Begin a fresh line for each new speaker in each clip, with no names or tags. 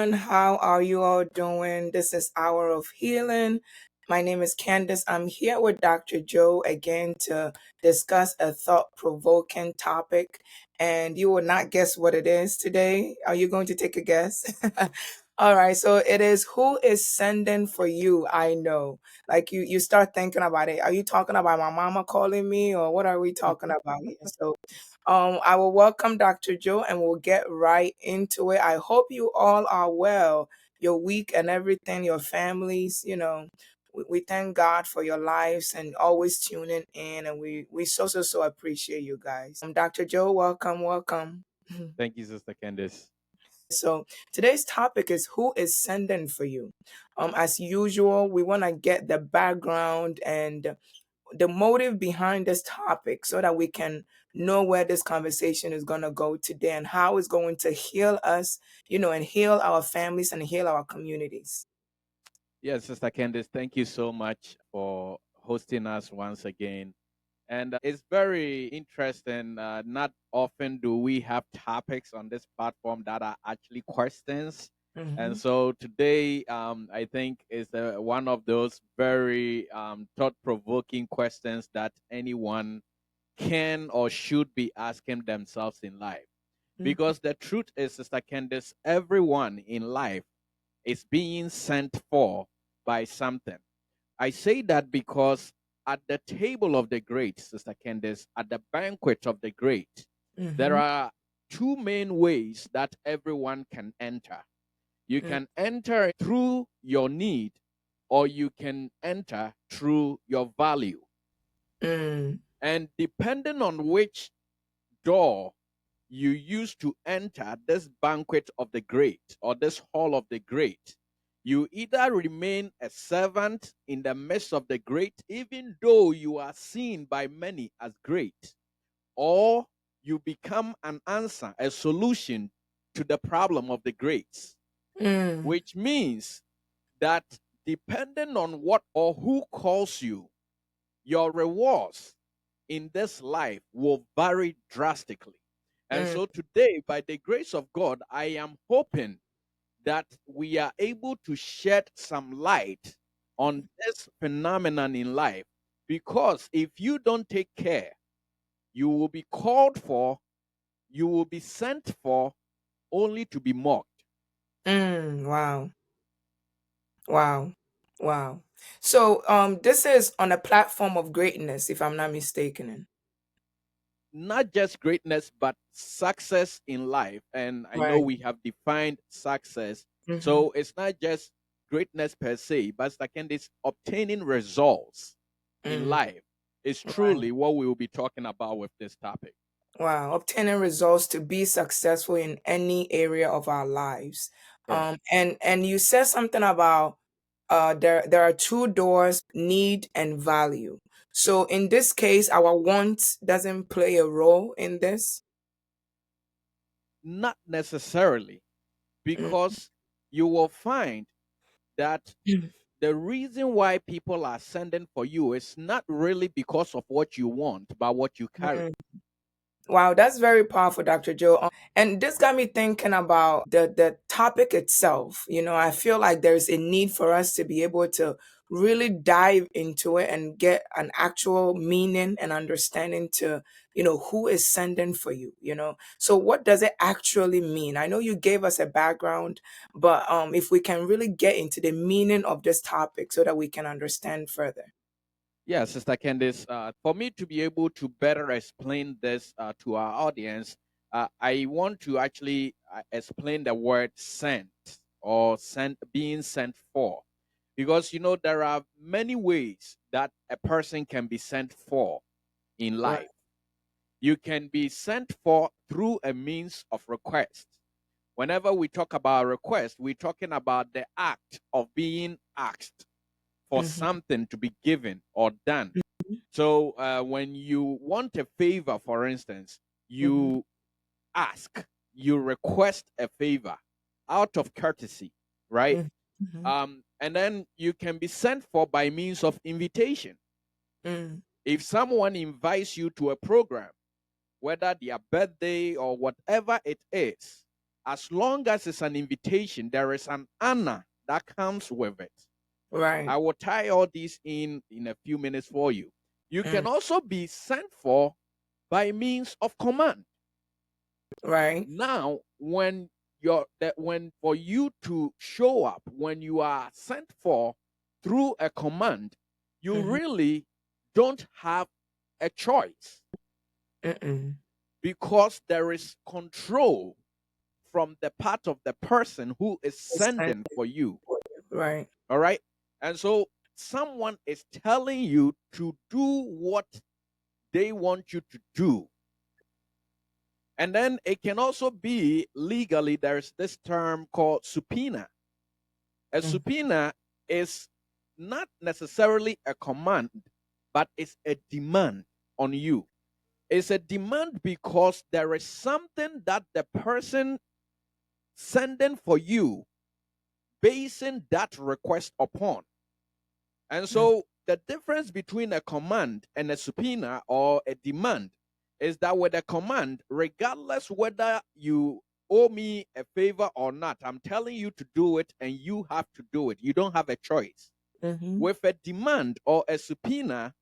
everyone. How are you all doing? This is Hour of Healing. My name is Candace. I'm here with Dr. Joe again to discuss a thought provoking topic. And you will not guess what it is today. Are you going to take a guess? All right, so it is who is sending for you? I know. Like you start thinking about it. Are you talking about my mama calling me, or what are we talking about here? So I will welcome Dr. Joe and we'll get right into it. I hope you all are well, your week and everything, your families, we thank God for your lives and always tuning in. And we so appreciate you guys. Dr. Joe, welcome.
Thank you, Sister Candace.
So today's topic is who is sending for you. As usual, we want to get the background and the motive behind this topic so that we can know where this conversation is going to go today and how it's going to heal us, and heal our families and heal our communities.
Yes, Sister Candace, thank you so much for hosting us once again. And it's very interesting. Not often do we have topics on this platform that are actually questions. And
Mm-hmm.
so today, I think is one of those very thought-provoking questions that anyone can or should be asking themselves in life. Because the truth is, Sister Candace, everyone in life is being sent for by something. I say that because at the table of the great, Sister Candace, at the banquet of the great, there
Mm-hmm.
are two main ways that everyone can enter. You can enter through your need, or you can enter through your value.
Mm-hmm.
And depending on which door you use to enter this banquet of the great or this hall of the great, you either remain a servant in the midst of the great, even though you are seen by many as great, or you become an answer, a solution to the problem of the greats,
Mm-hmm.
which means that depending on what or who calls you, your rewards in this life will vary drastically. And so today, by the grace of God, I am hoping that we are able to shed some light on this phenomenon in life. Because if you don't take care, you will be called for, you will be sent for, only to be mocked.
Wow. Wow. Wow. So this is on a platform of greatness, if I'm not mistaken.
Not just greatness, but success in life. And I know
Right.
we have defined success.
Mm-hmm.
So it's not just greatness per se, but like in this obtaining results in
Mm,
life is
right.
truly what we will be talking about with this topic.
Wow, obtaining results to be successful in any area of our lives.
Yes.
And you said something about there are two doors, need and value. So in this case, our want doesn't play a role in this.
Not necessarily,
Mm,
because you will find that the reason why people are sending for you is not really because of what you want, but what you carry.
mm. Wow, that's very powerful, Dr. Joe. And this got me thinking about the topic itself. I feel like there's a need for us to be able to really dive into it and get an actual meaning and understanding to, who is sending for you. So what does it actually mean? I know you gave us a background, but if we can really get into the meaning of this topic so that we can understand further.
Yeah, Sister Candice, for me to be able to better explain this to our audience, I want to actually explain the word sent or sent, being sent for. Because, there are many ways that a person can be sent for in
Right.
life. You can be sent for through a means of request. Whenever we talk about request, we're talking about the act of being asked for
Mm-hmm.
something to be given or done. So when you want a favor, for instance,
Mm-hmm.
you ask, you request a favor out of courtesy, right?
Mm-hmm.
And then you can be sent for by means of invitation.
Mm-hmm.
If someone invites you to a program, whether their birthday or whatever it is, as long as it's an invitation, there is an honor that comes with it.
Right.
I will tie all these in a few minutes for you. You can also be sent for by means of command.
Right.
Now, when for you to show up, when you are sent for through a command, you really don't have a choice because there is control from the part of the person who is sending for you.
Right.
All right. And so someone is telling you to do what they want you to do. And then it can also be legally, there's this term called subpoena. A subpoena is not necessarily a command, but it's a demand on you. It's a demand because there is something that the person sending for you basing that request upon. And so the difference between a command and a subpoena or a demand is that with a command, regardless whether you owe me a favor or not, I'm telling you to do it and you have to do it. You don't have a choice. With a demand or a subpoena,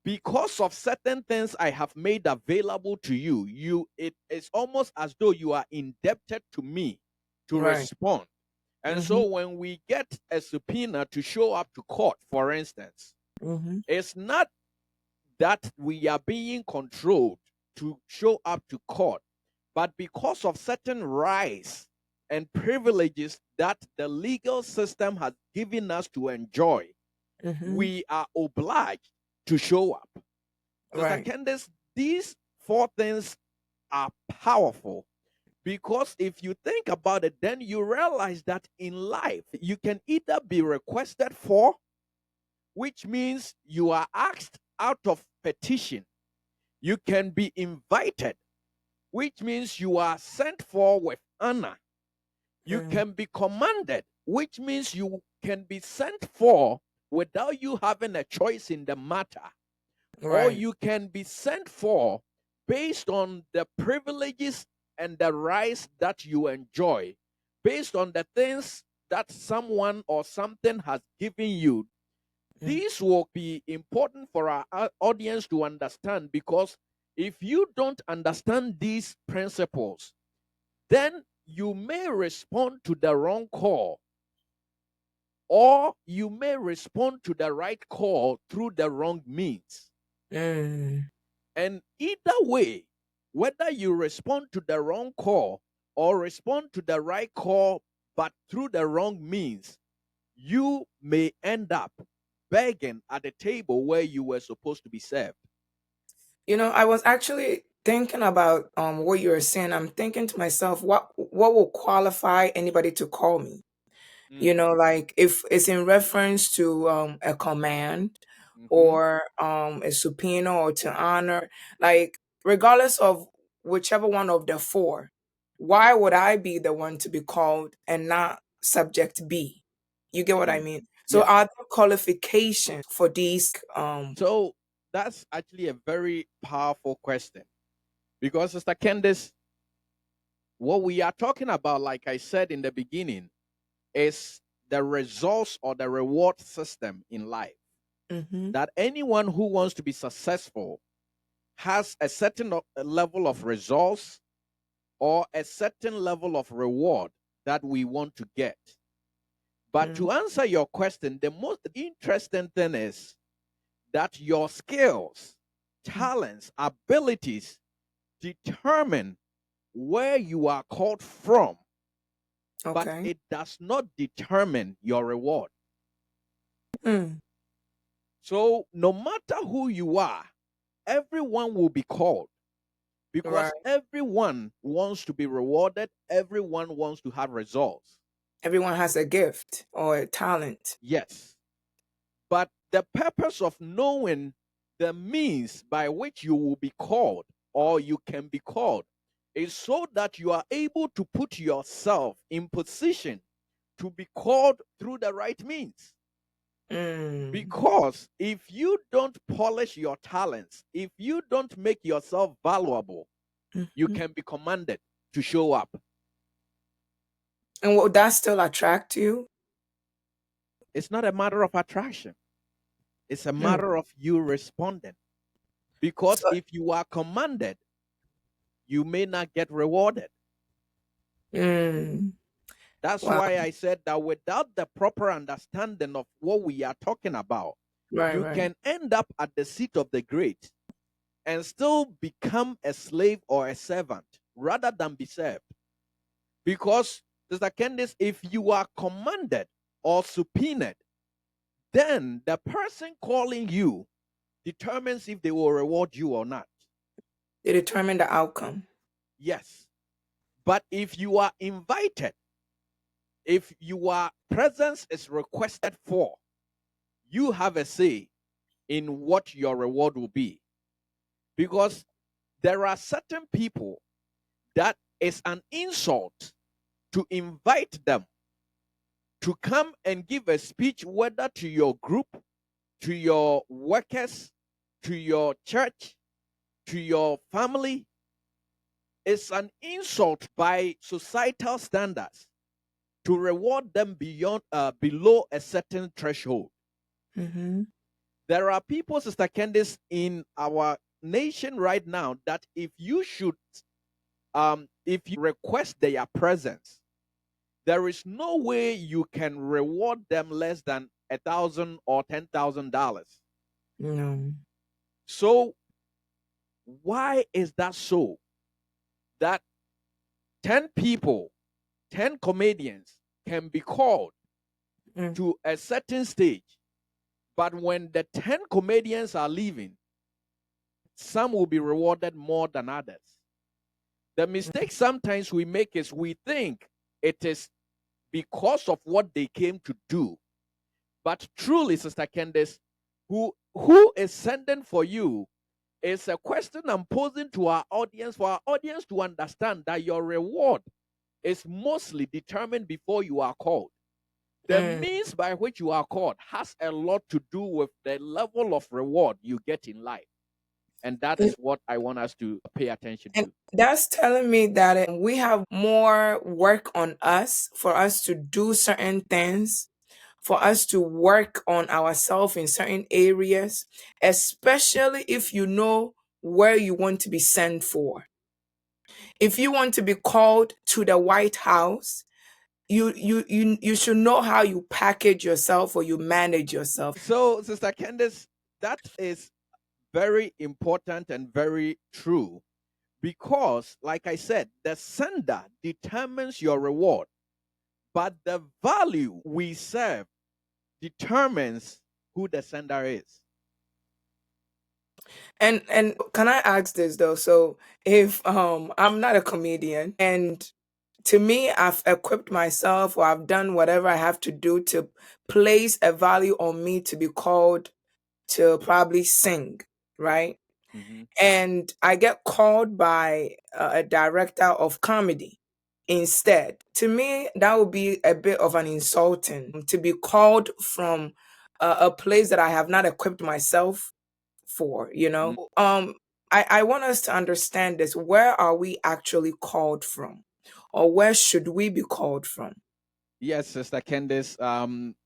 because of certain things I have made available to you, it is almost as though you are indebted to me to respond. And so when we get a subpoena to show up to court, for instance, it's not that we are being controlled to show up to court, but because of certain rights and privileges that the legal system has given us to enjoy, we are obliged to show up. Sister Candace, these four things are powerful because if you think about it, then you realize that in life, you can either be requested for, which means you are asked out of petition. You can be invited, which means you are sent for with honor. You can be commanded, which means you can be sent for without you having a choice in the matter. Or you can be sent for based on the privileges and the rights that you enjoy, based on the things that someone or something has given you. These will be important for our audience to understand because if you don't understand these principles, then you may respond to the wrong call or you may respond to the right call through the wrong means. And either way, whether you respond to the wrong call or respond to the right call, but through the wrong means, you may end up begging at the table where you were supposed to be served.
You know, I was actually thinking about what you were saying. I'm thinking to myself, what will qualify anybody to call me? You know, like if it's in reference to a command or a subpoena or to honor, like regardless of whichever one of the four, why would I be the one to be called and not subject B? You get what I mean? So
Yes.
are there qualifications for these
So that's actually a very powerful question because, Sister Candace, what we are talking about, like I said in the beginning, is the results or the reward system in life. That anyone who wants to be successful has a certain level of results or a certain level of reward that we want to get. But to answer your question, the most interesting thing is that your skills, talents, abilities determine where you are called from, but it does not determine your reward. So, no matter who you are, everyone will be called because everyone wants to be rewarded, everyone wants to have results.
Everyone has a gift or a talent.
Yes. But the purpose of knowing the means by which you will be called or you can be called is so that you are able to put yourself in position to be called through the right means. Because if you don't polish your talents, if you don't make yourself valuable, you can be commanded to show up.
And will that still attract you?
It's not a matter of attraction. It's a
Hmm.
matter of you responding. Because
So,
if you are commanded, you may not get rewarded.
mm,
That's
wow.
why I said that without the proper understanding of what we are talking about,
Right,
you
right.
can end up at the seat of the great and still become a slave or a servant rather than be served. Because, Sister Candice, if you are commanded or subpoenaed, then the person calling you determines if they will reward you or not.
They determine the outcome.
Yes. But if you are invited, if your presence is requested for, you have a say in what your reward will be. Because there are certain people that is an insult to invite them to come and give a speech, whether to your group, to your workers, to your church, to your family. It's an insult by societal standards to reward them below a certain threshold.
Mm-hmm.
There are people, Sister Candice, in our nation right now that if you request their presence, there is no way you can reward them less than $1,000 or $10,000.
No.
So why is that so? That 10 people, 10 comedians can be called
Mm.
to a certain stage, but when the 10 comedians are leaving, some will be rewarded more than others. The mistake sometimes we make is we think it is because of what they came to do. But truly, Sister Candice, who is sending for you is a question I'm posing to our audience for our audience to understand that your reward is mostly determined before you are called. The
Mm.
means by which you are called has a lot to do with the level of reward you get in life. And that is what I want us to pay attention
And
to.
that's telling me that we have more work on us for us to do certain things, for us to work on ourselves in certain areas, especially if you know where you want to be sent for. If you want to be called to the White House, you should know how you package yourself or you manage yourself.
So, Sister Candice, that is very important and very true because, like I said, the sender determines your reward, but the value we serve determines who the sender is.
And can I ask this though? So if I'm not a comedian and to me I've equipped myself or I've done whatever I have to do to place a value on me to be called to probably sing, right?
Mm-hmm.
And I get called by a director of comedy instead. To me, that would be a bit of an insulting to be called from a place that I have not equipped myself for, you know?
Mm-hmm.
I want us to understand this. Where are we actually called from? Or where should we be called from?
Yes, Sister Candice.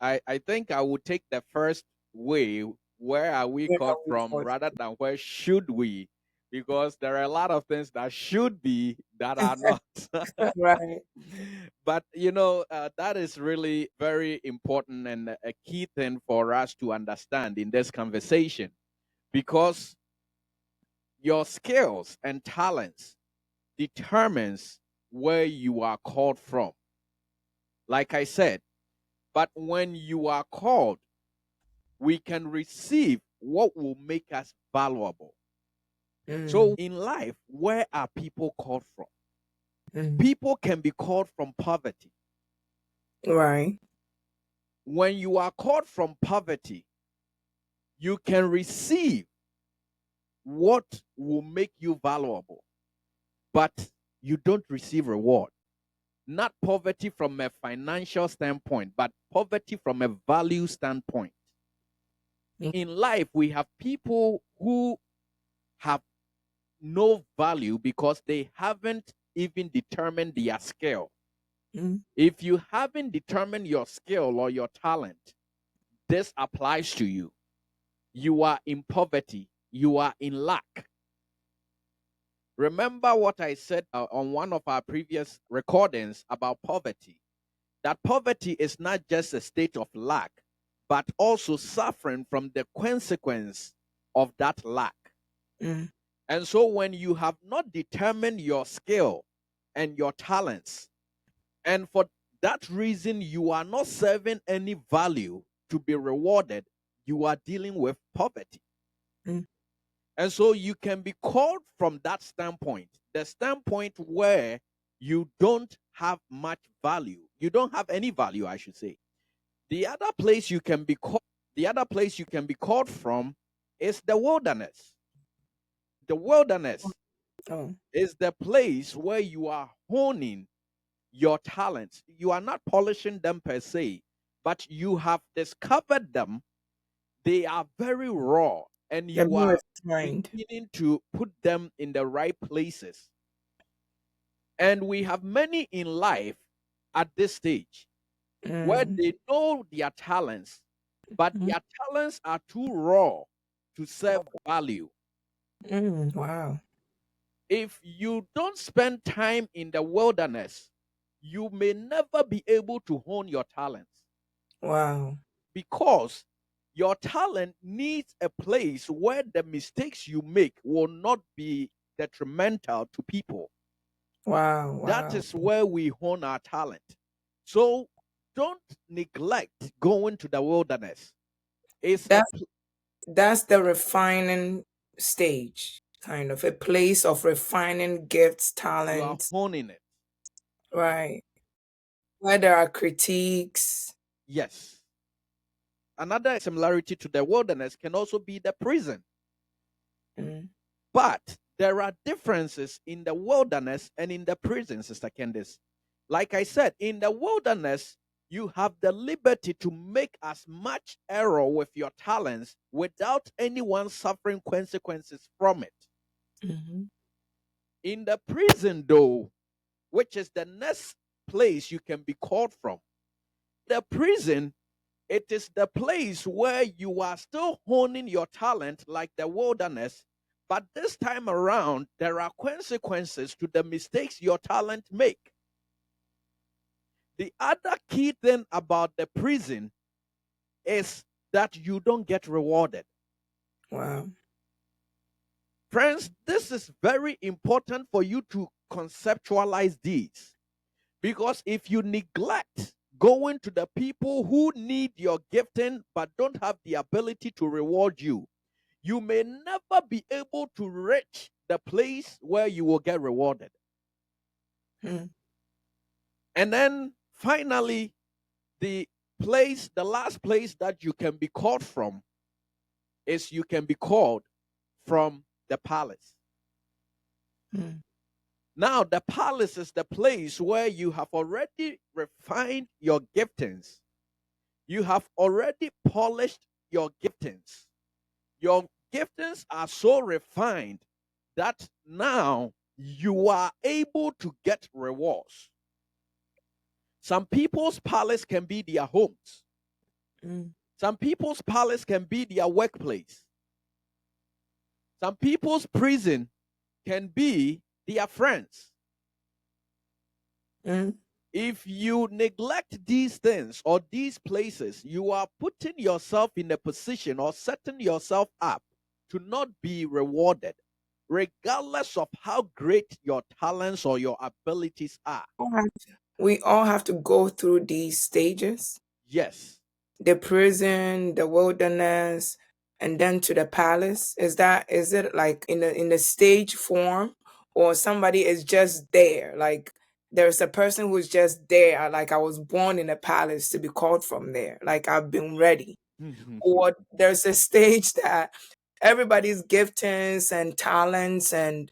I think I would take the first way. Where are we
Where
called
are we
from
called
rather than where should we? Because there are a lot of things that should be that are not.
from? Right.
But that is really very important and a key thing for us to understand in this conversation because your skills and talents determines where you are called from. Like I said, but when you are called, we can receive what will make us valuable. So
Mm,
in life, where are people called from?
mm,
People can be called from poverty.
right.
When you are called from poverty, you can receive what will make you valuable, but you don't receive reward. Not poverty from a financial standpoint, but poverty from a value standpoint.
Mm,
In life, we have people who have no value because they haven't even determined their scale.
Mm.
If you haven't determined your skill or your talent, this applies to you. You are in poverty, you are in lack. Remember what I said on one of our previous recordings about poverty, that poverty is not just a state of lack, but also suffering from the consequence of that lack.
Mm.
And so, when you have not determined your skill and your talents, and for that reason you are not serving any value to be rewarded, you are dealing with poverty.
Mm.
And so you can be called from that standpoint, the standpoint where you don't have much value. You don't have any value, I should say. The other place you can be called, the other place you can be called from is the wilderness. The wilderness
Oh.
is the place where you are honing your talents. You are not polishing them per se, but you have discovered them. They are very raw, and
They're
you
more
are
refined.
beginning to put them in the right places. And we have many in life at this stage where
Mm.
they know their talents, but
Mm.
their talents are too raw to serve value.
Mm. Wow.
If you don't spend time in the wilderness, you may never be able to hone your talents,
Wow.
because your talent needs a place where the mistakes you make will not be detrimental to people.
Wow.
That
Wow.
is where we hone our talent. So don't neglect going to the wilderness. It's a
That's that's the refining stage, kind of a place of refining gifts,
you are
talents,
honing it.
right? Where there are critiques.
Yes. Another similarity to the wilderness can also be the prison.
Mm.
But there are differences in the wilderness and in the prison, Sister Candice. Like I said, in the wilderness, you have the liberty to make as much error with your talents without anyone suffering consequences from it.
Hmm.
In the prison, though, which is the next place you can be called from, the prison, it is the place where you are still honing your talent like the wilderness, but this time around, there are consequences to the mistakes your talent make. The other key thing about the prison is that you don't get rewarded.
Wow.
Friends, this is very important for you to conceptualize these, because if you neglect going to the people who need your gifting but don't have the ability to reward you, you may never be able to reach the place where you will get rewarded.
Mm.
And then finally, the last place that you can be called from is you can be called from the palace.
Mm.
Now, the palace is the place where you have already refined your giftings. You have already polished your giftings. Your giftings are so refined that now you are able to get rewards. Some people's palace can be their homes.
Mm.
Some people's palace can be their workplace. Some people's prison can be their friends.
Mm.
If you neglect these things or these places, you are putting yourself in a position or setting yourself up to not be rewarded, regardless of how great your talents or your abilities are.
We all have to go through these stages:
Yes.
the prison, the wilderness, and then to the palace. Is it like in a stage form, or somebody is just there? Like there's a person who's just there. Like I was born in a palace to be called from there. Like I've been ready. Or there's a stage that everybody's giftings and talents and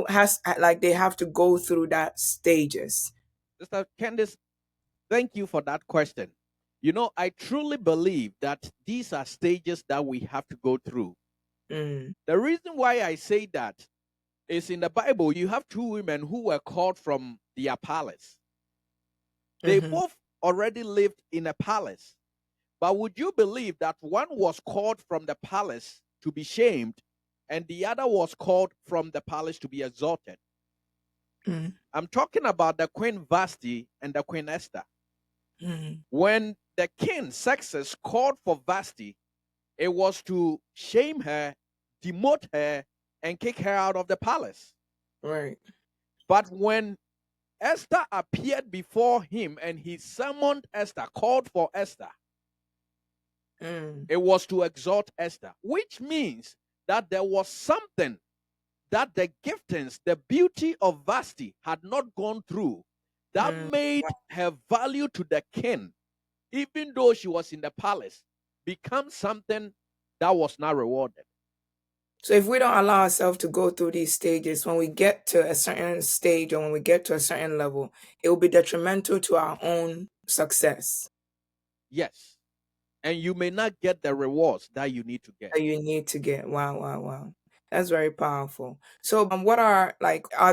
has like they have to go through that stages.
Sister Candice, thank you for that question. I truly believe that these are stages that we have to go through.
Mm.
The reason why I say that is in the Bible, you have two women who were called from their palace. They
Mm-hmm.
both already lived in a palace. But would you believe that one was called from the palace to be shamed and the other was called from the palace to be exalted?
Mm-hmm.
I'm talking about the Queen Vashti and the Queen Esther.
Mm-hmm.
When the king Xerxes called for Vashti, it was to shame her, demote her, and kick her out of the palace.
Right.
But when Esther appeared before him and he summoned Esther, called for Esther,
Mm.
it was to exalt Esther, which means that there was something that the giftings, the beauty of Vashti had not gone through that
Mm.
made her value to the king, even though she was in the palace, become something that was not rewarded.
So if we don't allow ourselves to go through these stages, when we get to a certain stage or when we get to a certain level, it will be detrimental to our own success
Yes. And you may not get the rewards that you need to get.
that you need to get. Wow, wow, wow. That's very powerful. So what are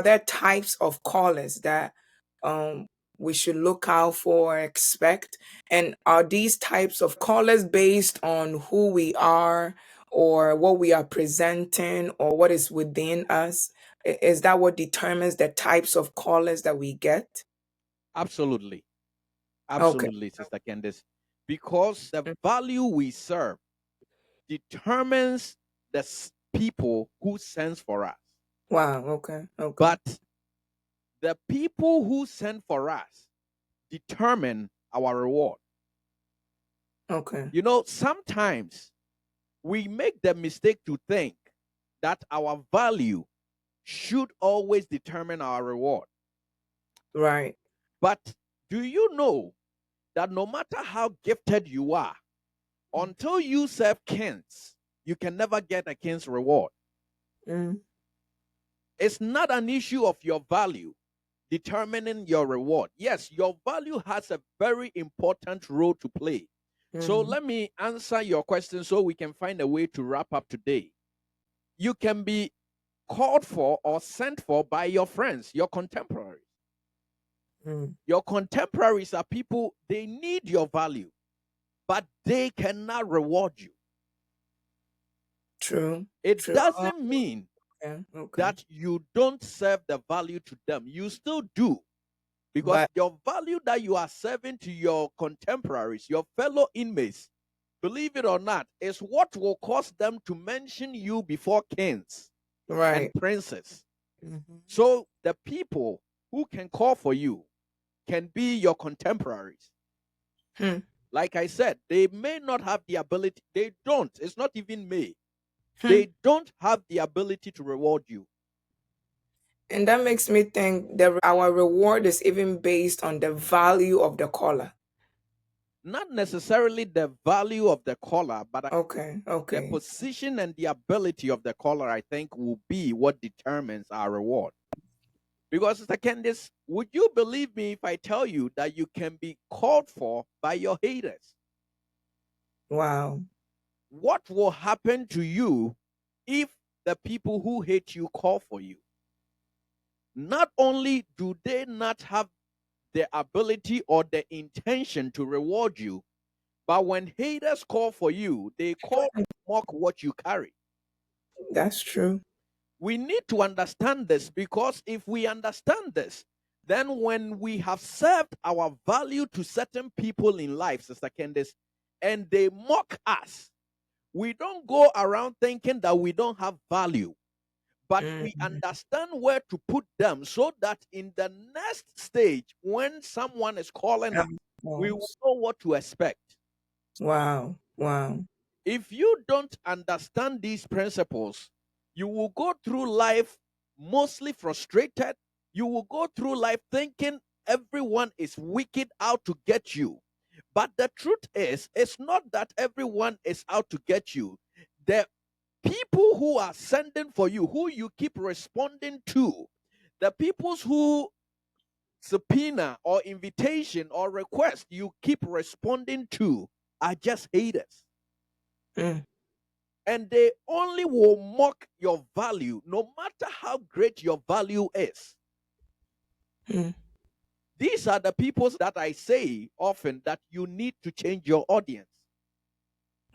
there types of callers that um we should look out for, expect? And are these types of callers based on who we are or what we are presenting or what is within us? Is that what determines the types of callers that we get?
Absolutely.
Okay.
Absolutely, Sister Candice. Because the
Mm.
value we serve determines the people who sends for us.
Wow. Okay. Okay.
But the people who send for us determine our reward.
Okay.
You know, sometimes we make the mistake to think that our value should always determine our reward.
Right.
But do you know that no matter how gifted you are, until you serve kings, you can never get a king's reward?
Mm.
It's not an issue of your value determining your reward. Yes, your value has a very important role to play. So
Mm.
let me answer your question so we can find a way to wrap up today. You can be called for or sent for by your friends, your contemporaries.
Mm.
Your contemporaries are people, they need your value, but they cannot reward you.
True.
It
True. Oh,
doesn't mean
okay. Okay.
that you don't serve the value to them. You still do, because
But
your value that you are serving to your contemporaries, your fellow inmates, believe it or not, is what will cause them to mention you before kings and
right.
princes.
Mm-hmm.
So the people who can call for you can be your contemporaries.
Hmm.
Like I said, they may not have the ability, they don't, it's not even may,
Hmm.
they don't have the ability to reward you.
And that makes me think that our reward is even based on the value of the caller.
Not necessarily the value of the caller, but
Okay.
the
Okay.
position and the ability of the caller, I think, will be what determines our reward. Because, Mr. Candice, would you believe me if I tell you that you can be called for by your haters?
Wow.
What will happen to you if the people who hate you call for you? Not only do they not have the ability or the intention to reward you, but when haters call for you, they call to mock what you carry.
That's true.
We need to understand this, because if we understand this, then when we have served our value to certain people in life, Sister Candice, and they mock us, we don't go around thinking that we don't have value, but we
Mm.
understand where to put them so that in the next stage, when someone is calling us, we will know what to expect.
Wow. Wow.
If you don't understand these principles, you will go through life mostly frustrated. You will go through life thinking everyone is wicked out to get you. But the truth is, it's not that everyone is out to get you. The people who are sending for you, who you keep responding to, the peoples who subpoena or invitation or request you keep responding to, are just haters.
Mm.
And they only will mock your value, no matter how great your value is.
Mm.
These are the people that I say often that you need to change your audience.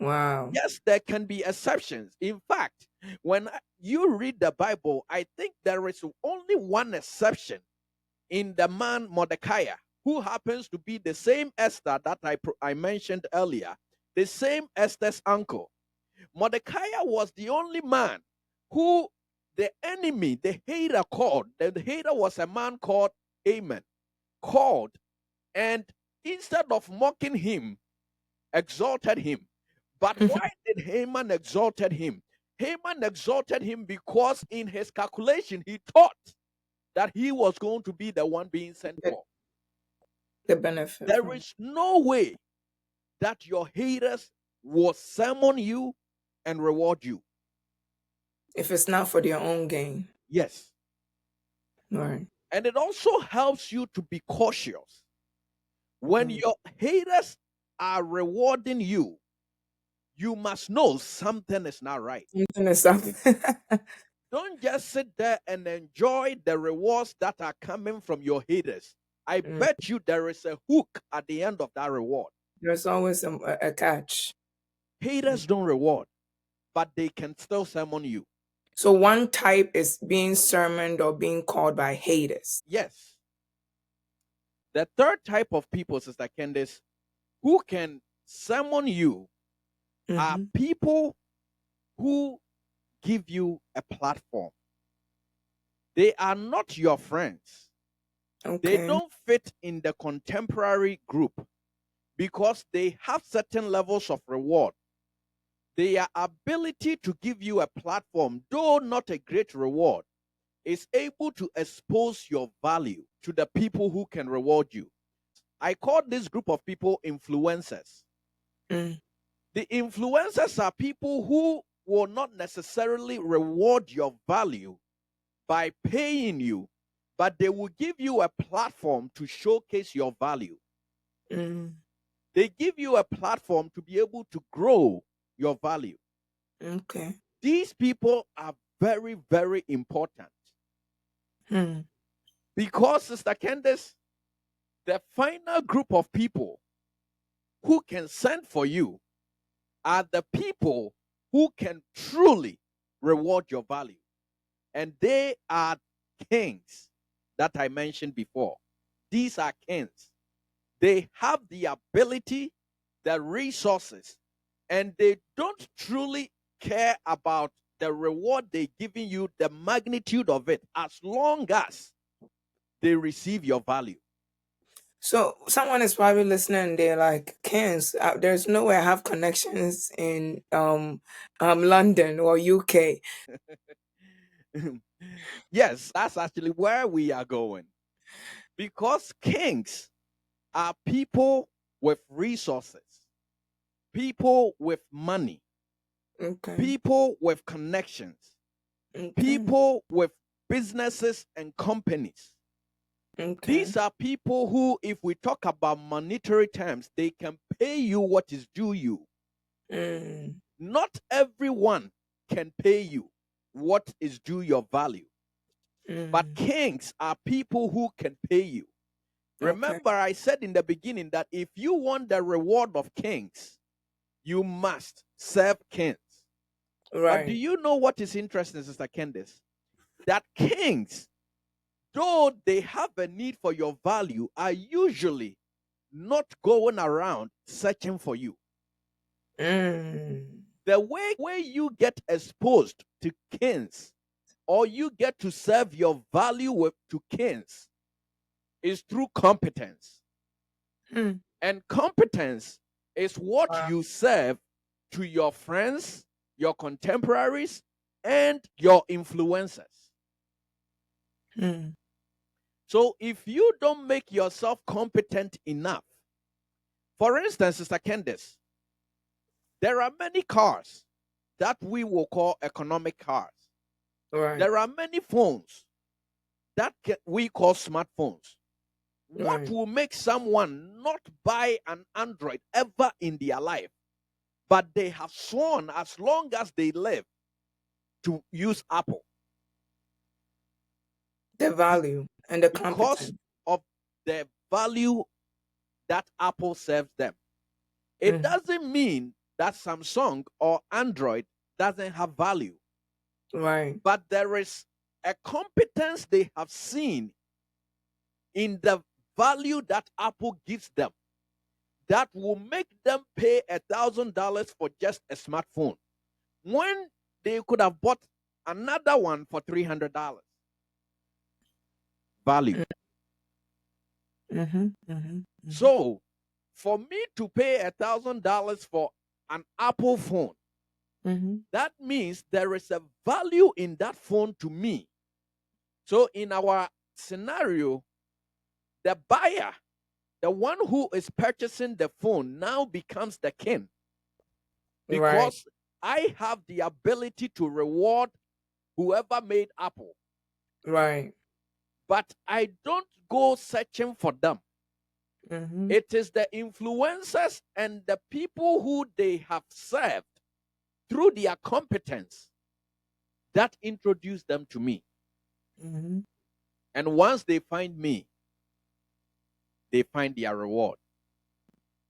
Wow.
Yes, there can be exceptions. In fact, when you read the Bible, I think there is only one exception in the man Mordecai, who happens to be the same Esther that I mentioned earlier, the same Esther's uncle. Mordecai was the only man who the enemy, the hater, called. The hater was a man called Haman, called, and instead of mocking him, exalted him. But why did Haman exalted him? Haman exalted him because in his calculation he thought that he was going to be the one being sent
the,
for.
the benefit
There
from
is no way that your haters will summon you and reward you.
if it's not for their own gain.
Yes.
Right.
And it also helps you to be cautious. When
Mm.
your haters are rewarding you, you must know something is not right.
Something is something.
Don't just sit there and enjoy the rewards that are coming from your haters. I
Mm.
bet you there is a hook at the end of that reward.
There's always a catch.
Haters don't reward, but they can still summon you.
So one type is being sermoned or being called by haters.
Yes. The third type of people, Sister Candice, who can summon you are
Mm-hmm.
people who give you a platform. They are not your friends. They
Okay.
don't fit in the contemporary group because they have certain levels of reward. Their ability to give you a platform, though not a great reward, is able to expose your value to the people who can reward you. I call this group of people influencers.
Mm.
The influencers are people who will not necessarily reward your value by paying you, but they will give you a platform to showcase your value.
Mm.
They give you a platform to be able to grow your value.
Okay.
These people are very, very important
Mm.
because, Sister Candace, the final group of people who can send for you are the people who can truly reward your value. And they are kings that I mentioned before. These are kings. They have the ability, the resources, and they don't truly care about the reward they're giving you, the magnitude of it, as long as they receive your value.
So someone is probably listening and they're like, Kens, there's no way I have connections in London or UK.
Yes, that's actually where we are going. Because kings are people with resources, people with money,
Okay.
people with connections,
Okay.
people with businesses and companies.
Okay.
These are people who, if we talk about monetary terms, they can pay you what is due you.
Mm.
Not everyone can pay you what is due your value, but
Mm.
kings are people who can pay you.
Okay.
Remember, I said in the beginning that if you want the reward of kings, you must serve kings. But do
Right.
you know what is interesting, Sister Candice? That kings, though they have a need for your value, are usually not going around searching for you.
Mm.
The way you get exposed to kings or you get to serve your value to kings is through competence.
Mm.
And competence is what
Wow.
you serve to your friends, your contemporaries, and your influencers.
Mm.
So if you don't make yourself competent enough, for instance, Sister Candice, there are many cars that we will call economic cars.
Right.
There are many phones that we call smartphones. What
Right.
will make someone not buy an Android ever in their life, but they have sworn as long as they live to use Apple?
The value and the
Because
competence.
of the value that Apple serves them. It doesn't mean that Samsung or Android doesn't have value.
Right.
But there is a competence they have seen in the value that Apple gives them that will make them pay $1,000 for just a smartphone when they could have bought another one for $300. Value. So, for me to pay $1,000 for an Apple phone, that means there is a value in that phone to me. So, in our scenario, the buyer, the one who is purchasing the phone, now becomes the king because I have the ability to reward whoever made Apple.
Right.
But I don't go searching for them. It is the influencers and the people who they have served through their competence that introduce them to me. And once they find me, they find their reward.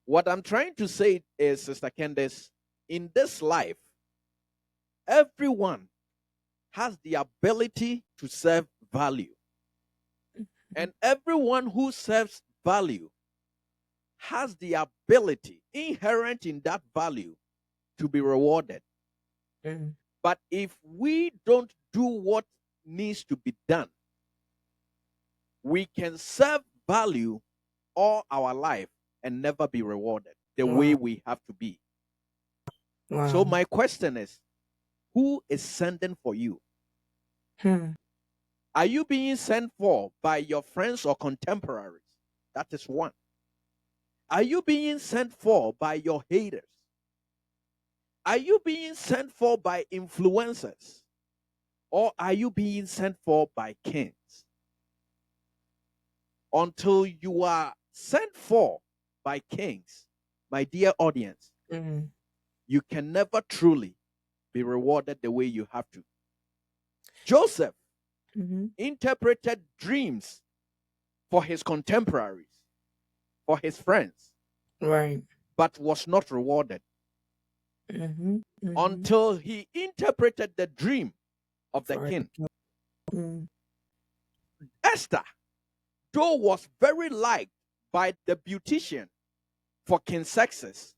What I'm trying to say is, Sister Candace, in this life, everyone has the ability to serve value. And everyone who serves value has the ability inherent in that value to be rewarded. But if we don't do what needs to be done, we can serve value all our life and never be rewarded the way we have to be. So my question is, who is sending for you? Are you being sent for by your friends or contemporaries? That is one. Are you being sent for by your haters? Are you being sent for by influencers? Or are you being sent for by kings? Until you are sent for by kings, my dear audience, you can never truly be rewarded the way you have to. Joseph interpreted dreams for his contemporaries, for his friends, but was not rewarded until he interpreted the dream of the king. Esther, though was very liked by the beautician for King Success,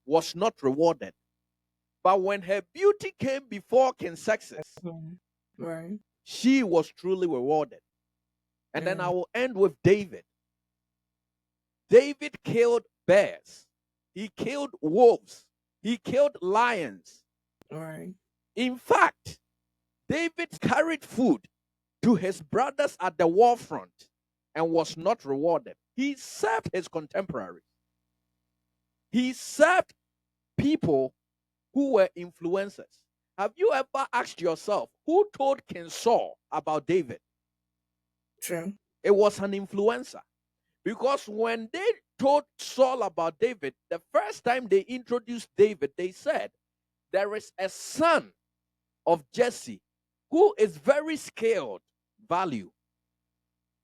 was not rewarded. But when her beauty came before King Success, she was truly rewarded. And then I will end with David. David killed bears. He killed wolves. He killed lions. In fact, David carried food to his brothers at the war front and was not rewarded. He served his contemporaries. He served people who were influencers. Have you ever asked yourself who told King Saul about David?
True.
It was an influencer. Because when they told Saul about David, the first time they introduced David, they said, there is a son of Jesse who is very skilled, value,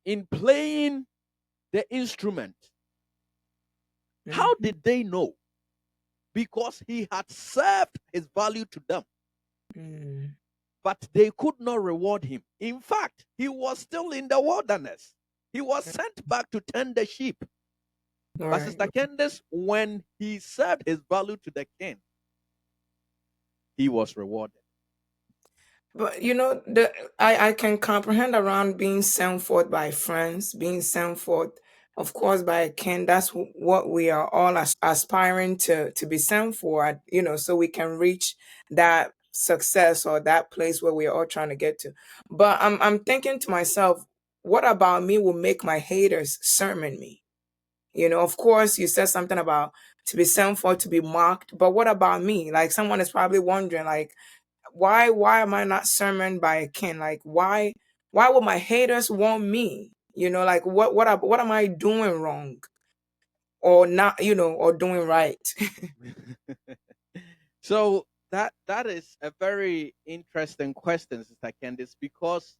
in playing the instrument. How did they know? Because he had served his value to them. But they could not reward him. In fact, he was still in the wilderness. He was sent back to tend the sheep. But Sister Candace, when he served his value to the king, he was rewarded.
But I can comprehend around being sent forth by friends, being sent forth, of course, by a king. That's what we are all aspiring to be sent for, so we can reach that success or that place where we are all trying to get to. But I'm thinking to myself, what about me will make my haters sermon me? Of course, you said something about to be sent for, to be mocked, but what about me? Like, someone is probably wondering, like, why am I not sermoned by a king? Like, why would my haters want me? Like, what am I doing wrong or not, or doing right?
So that is a very interesting question, Sister Candice, because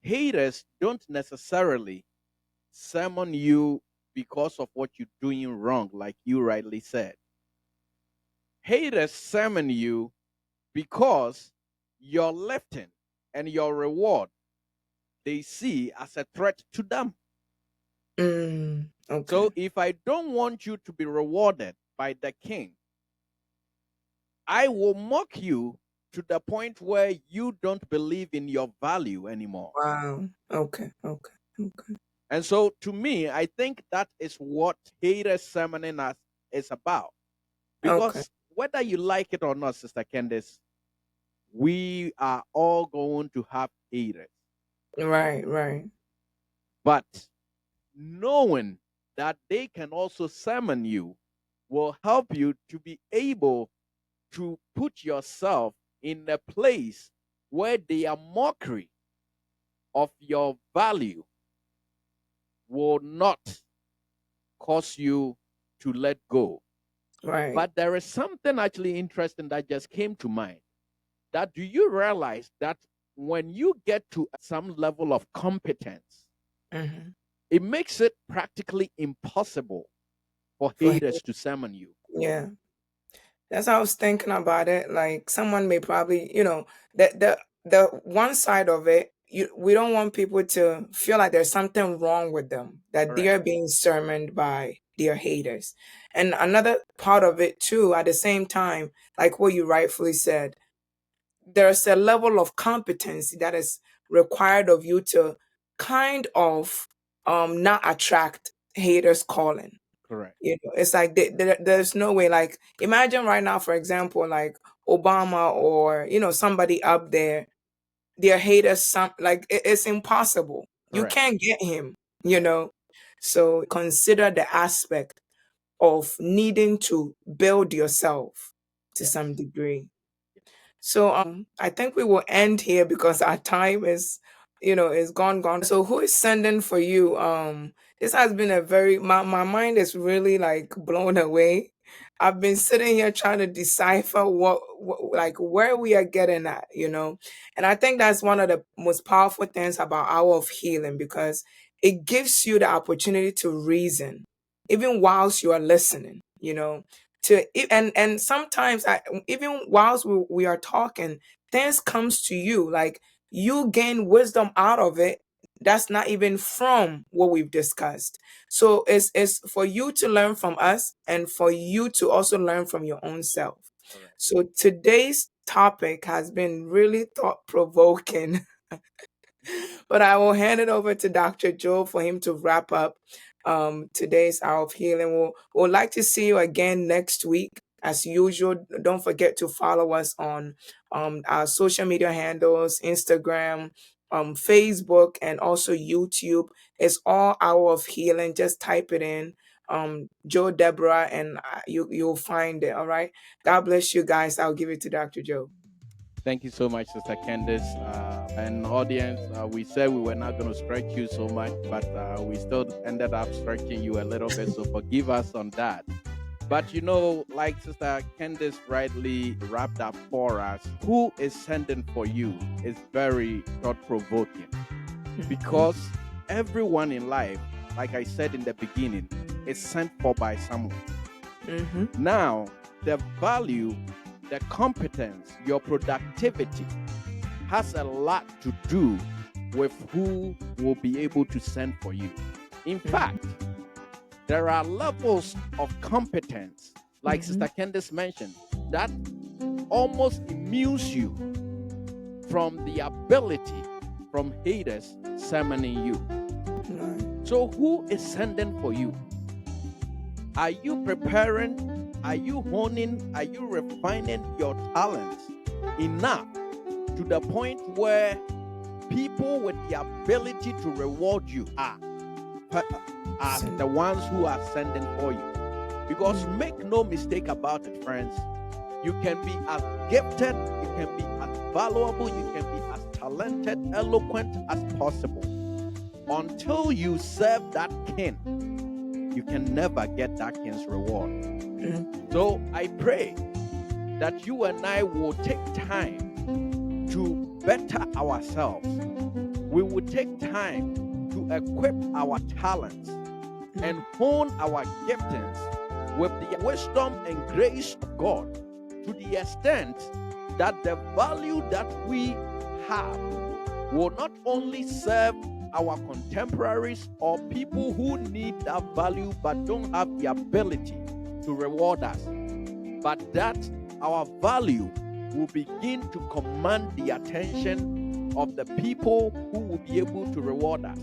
haters don't necessarily summon you because of what you're doing wrong, like you rightly said. Haters summon you because your lifting and your reward they see as a threat to them.
Okay.
So if I don't want you to be rewarded by the king, I will mock you to the point where you don't believe in your value anymore.
Wow. Okay.
And so to me, I think that is what haters summoning us is about.
Okay.
Because whether you like it or not, Sister Candice, we are all going to have haters.
Right.
But knowing that they can also summon you will help you to be able to put yourself in a place where their mockery of your value will not cause you to let go.
Right.
But there is something actually interesting that just came to mind. That do you realize that when you get to some level of competence,
Mm-hmm.
it makes it practically impossible for
For him.
haters to summon you.
Yeah. That's how I was thinking about it. Like someone may probably, the one side of it, we don't want people to feel like there's something wrong with them, that they
Correct.
are being sermoned by their haters. And another part of it too, at the same time, like what you rightfully said, there's a level of competency that is required of you to kind of not attract haters calling.
Correct.
It's like there's no way. Like imagine right now, for example, like Obama or somebody up there, their haters. It's impossible. You
Correct.
can't get him. So consider the aspect of needing to build yourself to
Yes.
some degree. So I think we will end here because our time is gone. So who is sending for you? This has been my mind is really like blown away. I've been sitting here trying to decipher what like where we are getting at. And I think that's one of the most powerful things about Hour of Healing, because it gives you the opportunity to reason even whilst you are listening. And sometimes even whilst we are talking, things comes to you, like you gain wisdom out of it that's not even from what we've discussed. So it's for you to learn from us and for you to also learn from your own self.
Correct.
So today's topic has been really thought provoking. But I will hand it over to Dr. Joe for him to wrap up today's Hour of Healing. We'll like to see you again next week. As usual, don't forget to follow us on our social media handles, Instagram, Facebook, and also YouTube. It's all Hour of Healing. Just type it in, Joe Deborah, and you'll find it. All right. God bless you guys. I'll give it to Dr. Joe.
Thank you so much, Sister Candice. And audience, we said we were not going to stretch you so much, but we still ended up stretching you a little bit. So forgive us on that. But like Sister Candice rightly wrapped up for us, who is sending for you is very thought provoking, because everyone in life, like I said in the beginning, is sent for by someone. Now, the value, the competence, your productivity has a lot to do with who will be able to send for you. In fact, there are levels of competence, like Sister Candice mentioned, that almost immunes you from the ability from haters summoning you. So who is sending for you? Are you preparing? Are you honing? Are you refining your talents enough to the point where people with the ability to reward you are the ones who are sending for you? Because make no mistake about it, friends, you can be as gifted, you can be as valuable, you can be as talented, eloquent as possible. Until you serve that king, you can never get that king's reward. So I pray that you and I will take time to better ourselves. We will take time to equip our talents and hone our giftings with the wisdom and grace of God to the extent that the value that we have will not only serve our contemporaries or people who need that value but don't have the ability to reward us, but that our value will begin to command the attention of the people who will be able to reward us.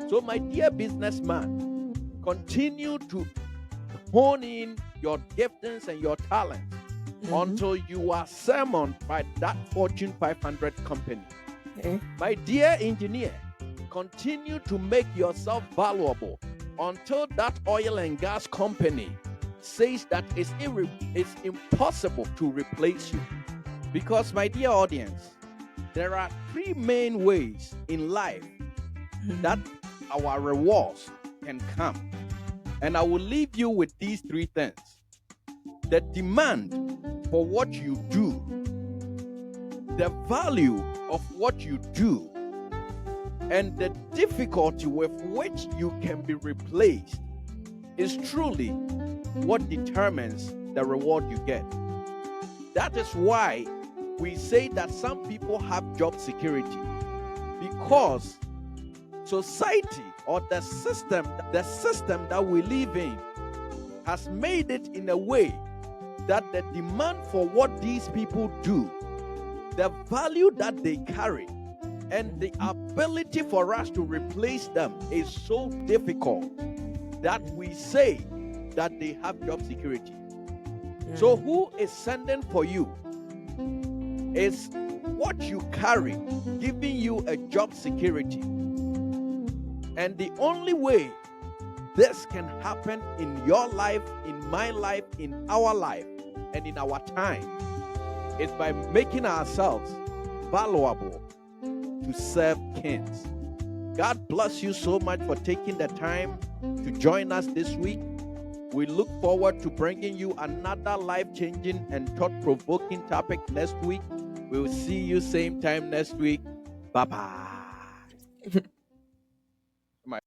So, my dear businessman, continue to hone in your giftings and your talents until you are summoned by that Fortune 500 company. My dear engineer, continue to make yourself valuable until that oil and gas company says that it's impossible to replace you. Because, my dear audience, there are three main ways in life that our rewards can come. And I will leave you with these three things: the demand for what you do, the value of what you do, and the difficulty with which you can be replaced is truly what determines the reward you get. That is why we say that some people have job security, because society or the system that we live in has made it in a way that the demand for what these people do, the value that they carry, and the ability for us to replace them is so difficult that we say that they have job security. So who is sending for you? Is what you carry giving you a job security. And the only way this can happen in your life, in my life, in our life, and in our time is by making ourselves valuable to serve kings. God bless you so much for taking the time to join us this week. We look forward to bringing you another life-changing and thought-provoking topic next week. We'll see you same time next week. Bye-bye.